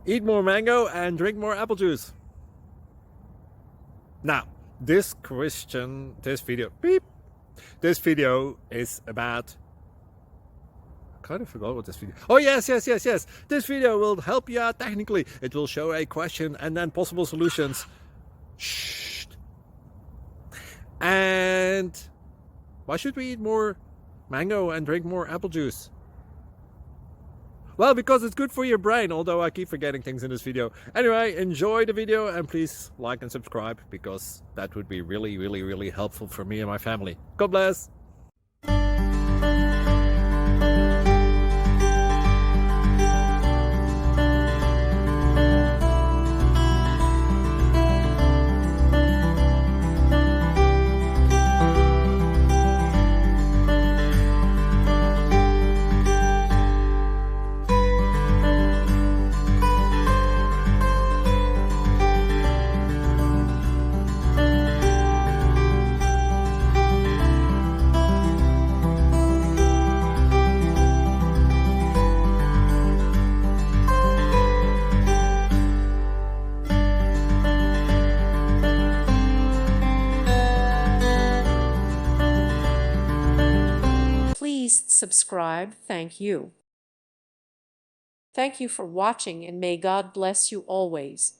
Eat more mango and drink more apple juice. Now, this video is about, I kind of forgot what this video. Oh, yes. This video will help you out technically. It will show a question and then possible solutions. Shh. And why should we eat more mango and drink more apple juice? Well, because it's good for your brain, although I keep forgetting things in this video. Anyway, enjoy the video and please like and subscribe, because that would be really helpful for me and my family. God bless! Please subscribe. Thank you. Thank you for watching, and may God bless you always.